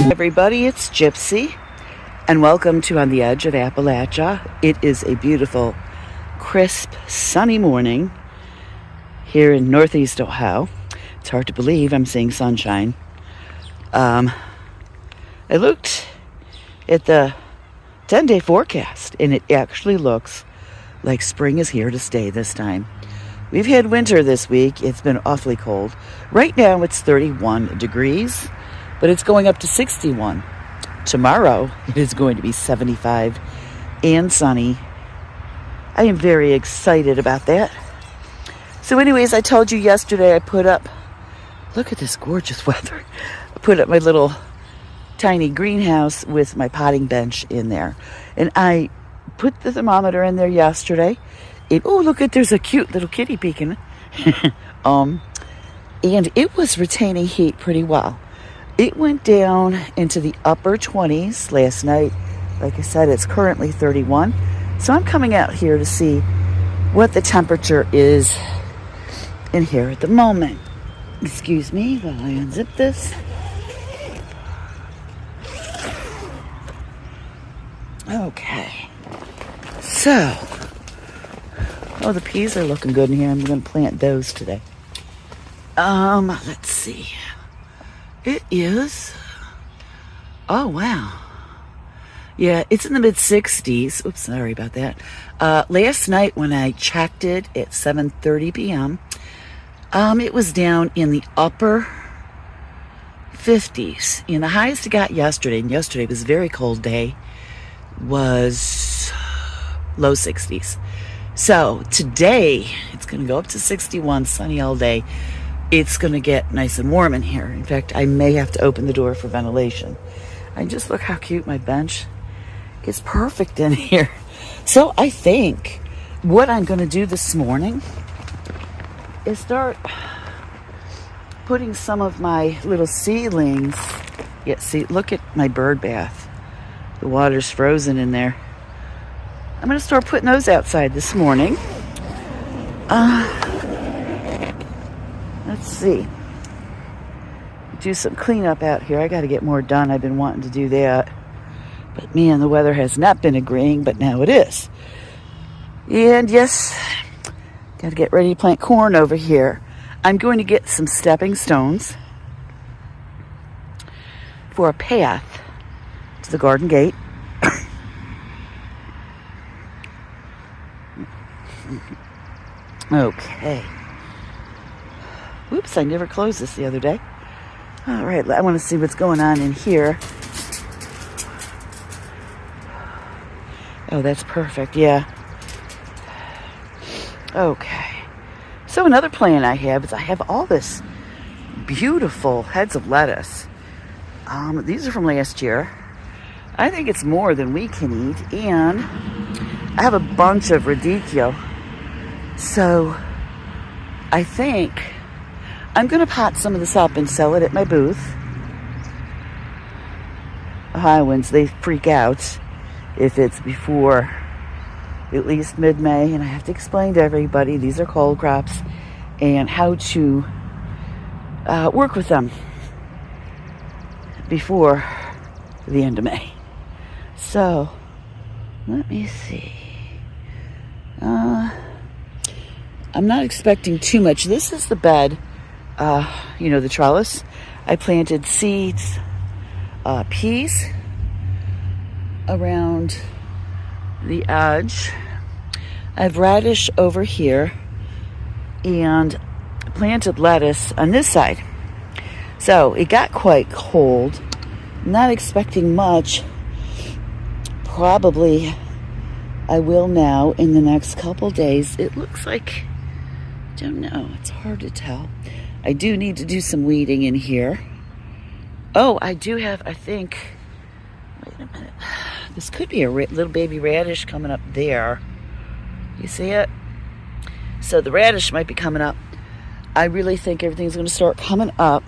Everybody, it's Gypsy, and welcome to On the Edge of Appalachia. It is a beautiful, crisp, sunny morning here in Northeast Ohio. It's hard to believe I'm seeing sunshine. I looked at the 10-day forecast, and it actually looks like spring is here to stay this time. We've had winter this week. It's been awfully cold. Right now it's 31 degrees, but it's going up to 61. Tomorrow it is going to be 75 and sunny. I am very excited about that. So anyways, I told you yesterday I put up, look at this gorgeous weather. I put up my little tiny greenhouse with my potting bench in there. And I put the thermometer in there yesterday. Oh, look at, there's a cute little kitty peeking. And it was retaining heat pretty well. It went down into the upper 20s last night. Like I said, it's currently 31. So I'm coming out here to see what the temperature is in here at the moment. Excuse me while I unzip this. Okay. So, oh, the peas are looking good in here. I'm going to plant those today. Let's see. It is, oh, wow. Yeah, it's in the mid-60s. Oops, sorry about that. Last night when I checked it at 7:30 p.m., it was down in the upper 50s. And the highest it got yesterday, and yesterday was a very cold day, was low 60s. So today, it's going to go up to 61, sunny all day. It's going to get nice and warm in here. In fact, I may have to open the door for ventilation. And just look how cute my bench is. Perfect in here. So I think what I'm going to do this morning is start putting some of my little seedlings. Yeah, see, look at my bird bath. The water's frozen in there. I'm going to start putting those outside this morning. Let's see. Do some cleanup out here. I got to get more done. I've been wanting to do that. But man, the weather has not been agreeing, but now it is. And yes, got to get ready to plant corn over here. I'm going to get some stepping stones for a path to the garden gate. Okay. Oops, I never closed this the other day. All right, I want to see what's going on in here. Oh, that's perfect, yeah. Okay. So another plan I have is I have all this beautiful heads of lettuce. These are from last year. I think it's more than we can eat, and I have a bunch of radicchio. So I think I'm going to pot some of this up and sell it at my booth. Ohioans, they freak out if it's before at least mid-May, and I have to explain to everybody these are cold crops and how to work with them before the end of May. So let me see. I'm not expecting too much. This is the bed, the trellis. I planted seeds, peas around the edge. I have radish over here and planted lettuce on this side. So it got quite cold. Not expecting much. Probably I will now in the next couple days. It looks like, I don't know, it's hard to tell. I do need to do some weeding in here. Oh, I do have, I think, wait a minute. This could be a little baby radish coming up there. You see it? So the radish might be coming up. I really think everything's going to start coming up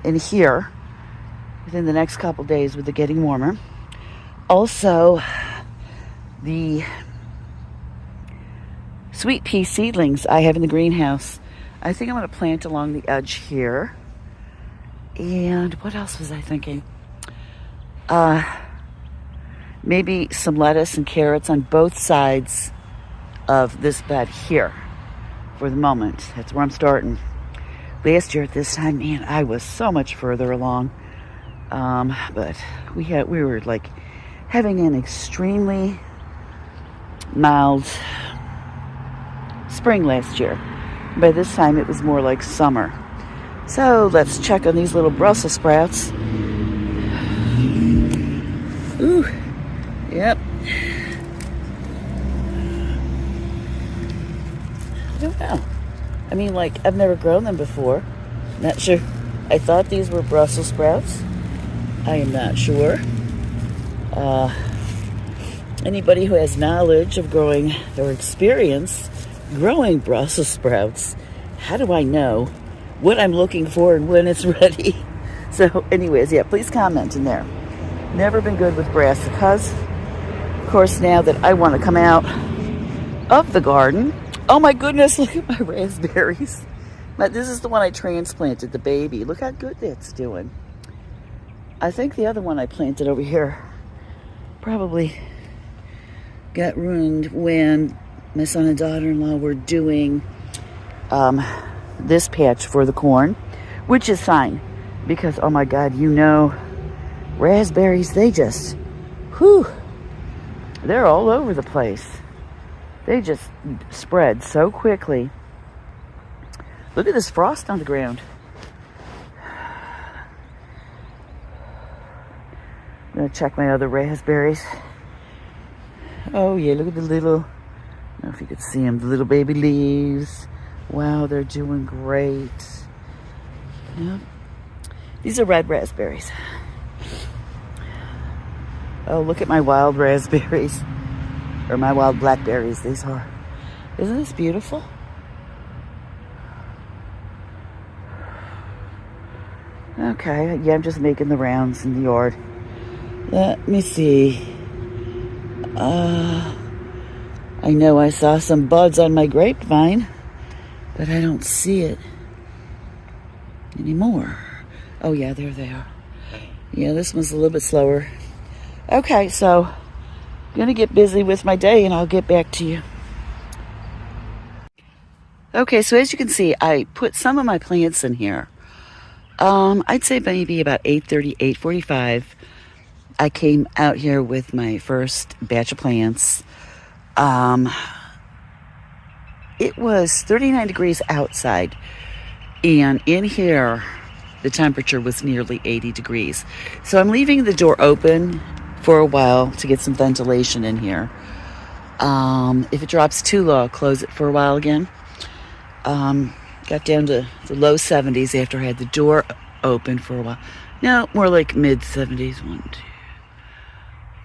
in here within the next couple days with it getting warmer. Also, the sweet pea seedlings I have in the greenhouse, I think I'm going to plant along the edge here. And what else was I thinking? Maybe some lettuce and carrots on both sides of this bed here for the moment. That's where I'm starting. Last year at this time, man, I was so much further along. But we were like having an extremely mild spring last year. By this time, it was more like summer. So let's check on these little Brussels sprouts. Ooh, yep. I don't know. I mean, like, I've never grown them before. Not sure. I thought these were Brussels sprouts. I am not sure. Anybody who has knowledge of growing or experience growing Brussels sprouts, how do I know what I'm looking for and when it's ready? So anyways, yeah, please comment in there. Never been good with brassicas. Of course, now that I want to come out of the garden, oh my goodness, look at my raspberries. This is the one I transplanted, the baby. Look how good that's doing. I think the other one I planted over here probably got ruined when my son and daughter-in-law were doing this patch for the corn, which is fine because, oh my God, you know, raspberries, they just, whew, they're all over the place. They just spread so quickly. Look at this frost on the ground. I'm going to check my other raspberries. Oh yeah, look at the little, I don't know if you could see them, the little baby leaves. Wow, they're doing great. Yep. These are red raspberries. Oh, look at my wild raspberries. Or my wild blackberries, these are. Isn't this beautiful? Okay, yeah, I'm just making the rounds in the yard. Let me see. I know I saw some buds on my grapevine, but I don't see it anymore. Oh yeah, there they are. Yeah, this one's a little bit slower. Okay, so I'm gonna get busy with my day and I'll get back to you. Okay, so as you can see, I put some of my plants in here. I'd say maybe about 8:30, 8:45. I came out here with my first batch of plants. It was 39 degrees outside, and in here, the temperature was nearly 80 degrees. So I'm leaving the door open for a while to get some ventilation in here. If it drops too low, I'll close it for a while again. Got down to the low 70s after I had the door open for a while. No, more like mid 70s.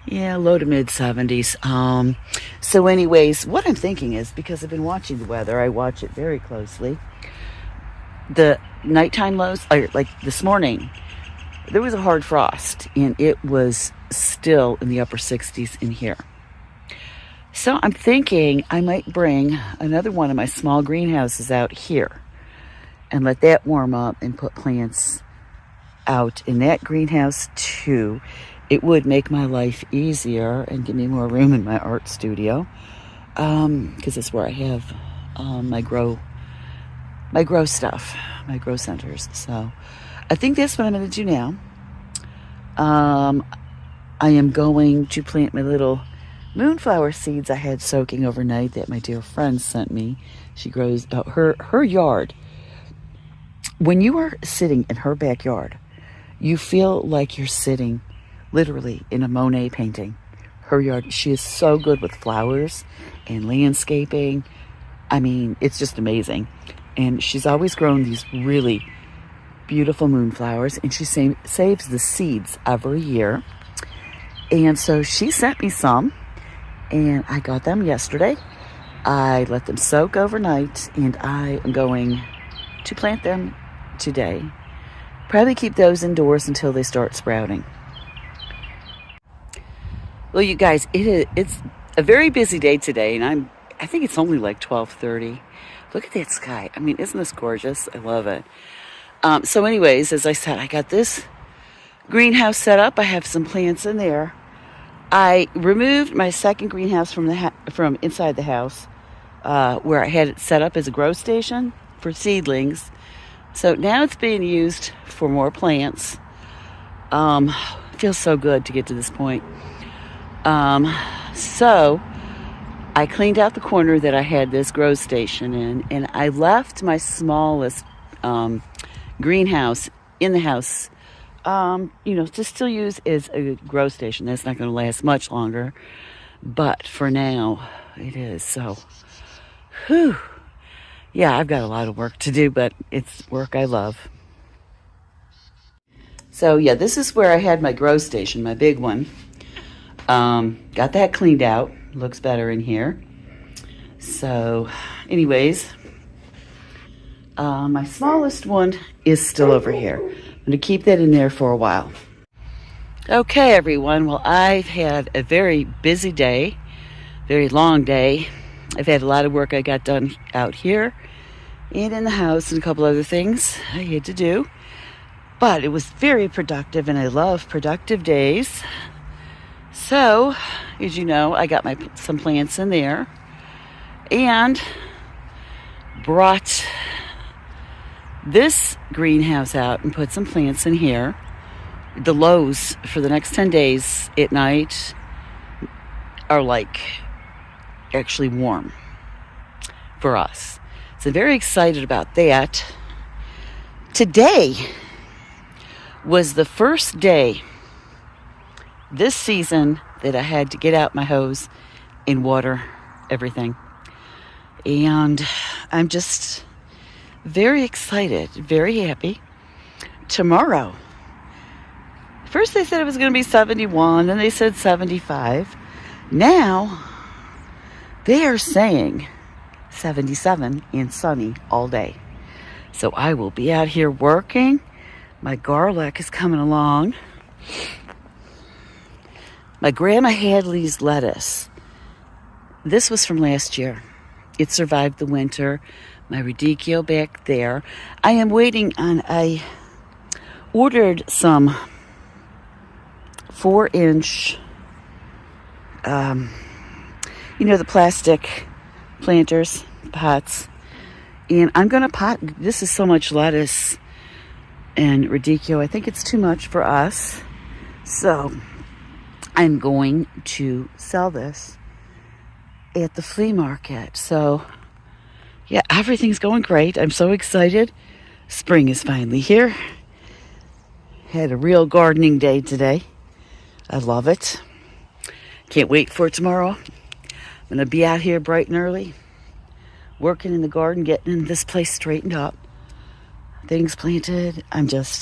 Yeah, low to mid 70s. So anyways, what I'm thinking is, because I've been watching the weather, I watch it very closely. The nighttime lows, like this morning, there was a hard frost and it was still in the upper 60s in here. So I'm thinking I might bring another one of my small greenhouses out here and let that warm up and put plants out in that greenhouse too. It would make my life easier and give me more room in my art studio, because it's where I have my grow stuff, my grow centers. So I think that's what I'm going to do now. I am going to plant my little moonflower seeds I had soaking overnight that my dear friend sent me. She grows her yard. When you are sitting in her backyard, you feel like you're sitting literally in a Monet painting. Her yard, she is so good with flowers and landscaping. I mean, it's just amazing. And she's always grown these really beautiful moonflowers, and she saves the seeds every year. And so she sent me some, and I got them yesterday. I let them soak overnight, and I am going to plant them today. Probably keep those indoors until they start sprouting. Well, you guys, it's a very busy day today, and I think it's only like 12:30. Look at that sky. I mean, isn't this gorgeous? I love it. So anyways, as I said, I got this greenhouse set up. I have some plants in there. I removed my second greenhouse from inside the house, where I had it set up as a grow station for seedlings. So now it's being used for more plants. It feels so good to get to this point. So I cleaned out the corner that I had this grow station in, and I left my smallest greenhouse in the house, to still use as a grow station. That's not going to last much longer, but for now it is. So, whew. Yeah, I've got a lot of work to do, but it's work I love. So yeah, this is where I had my grow station, my big one. Got that cleaned out. Looks better in here. So anyways, my smallest one is still over here. I'm going to keep that in there for a while. Okay, everyone. Well, I've had a very busy day, very long day. I've had a lot of work I got done out here and in the house and a couple other things I had to do. But it was very productive, and I love productive days. So, as you know, I got some plants in there and brought this greenhouse out and put some plants in here. The lows for the next 10 days at night are like actually warm for us. So I'm very excited about that. Today was the first day this season that I had to get out my hose and water everything. And I'm just very excited, very happy. Tomorrow, first they said it was going to be 71, then they said 75. Now they are saying 77 and sunny all day. So I will be out here working. My garlic is coming along. My Grandma Hadley's lettuce. This was from last year. It survived the winter. My radicchio back there. I am waiting on, I ordered some 4-inch, the plastic planters, pots. And I'm going to pot, this is so much lettuce and radicchio. I think it's too much for us. So I'm going to sell this at the flea market. So yeah, everything's going great. I'm so excited. Spring is finally here. Had a real gardening day today. I love it. Can't wait for tomorrow. I'm going to be out here bright and early, working in the garden, getting this place straightened up. Things planted. I'm so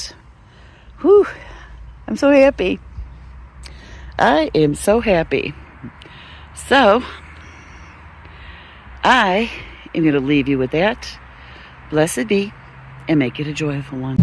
happy. I am so happy. So, I am going to leave you with that. Blessed be, and make it a joyful one.